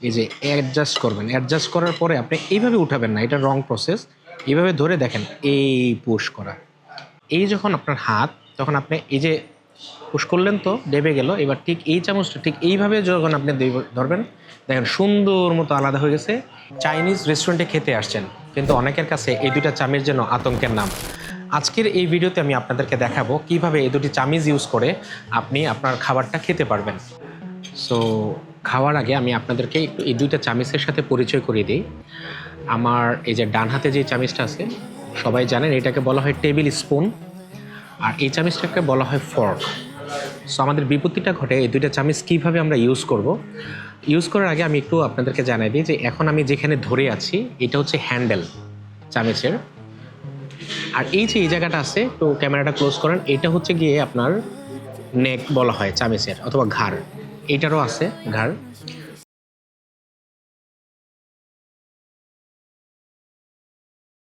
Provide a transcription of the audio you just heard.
এই যে অ্যাডজাস্ট করবেন, অ্যাডজাস্ট করার পরে আপনি এইভাবে উঠাবেন না, এটা রং প্রসেস। এইভাবে ধরে দেখেন, এই পুশ করা, এই যখন আপনার হাত, তখন আপনি এই যে পুশ করলেন তো ডেবে গেল। এবার ঠিক এই চামচটা ঠিক এইভাবে যখন আপনি ধরবেন, দেখেন সুন্দর মতো আলাদা হয়ে গেছে। চাইনিজ রেস্টুরেন্টে খেতে আসছেন, কিন্তু অনেকের কাছে এই দুইটা চামিচ যেন আতঙ্কের নাম। আজকের এই ভিডিওতে আমি আপনাদেরকে দেখাবো কিভাবে এই দুটি চামিচ ইউজ করে আপনি আপনার খাবারটা খেতে পারবেন। সো খাওয়ার আগে আমি আপনাদেরকে একটু এই দুইটা চামিচের সাথে পরিচয় করিয়ে দিই। আমার এই যে ডান হাতে যে চামিচটা আছে, সবাই জানেন এটাকে বলা হয় টেবিল স্পুন, আর এই চামিচটাকে বলা হয় ফর্ক। সো আমাদের বিপত্তিটা ঘটে এই দুইটা চামিচ কীভাবে আমরা ইউজ করব। ইউজ করার আগে আমি একটু আপনাদেরকে জানাই দিই যে এখন আমি যেখানে ধরে আছি এটা হচ্ছে হ্যান্ডেল চামিচের, আর এই যে এই জায়গাটা আছে, তো ক্যামেরাটা ক্লোজ করেন, এটা হচ্ছে গিয়ে আপনার নেক বলা হয় চামিচের, অথবা ঘাড়, এইটারও আছে ঘাড়।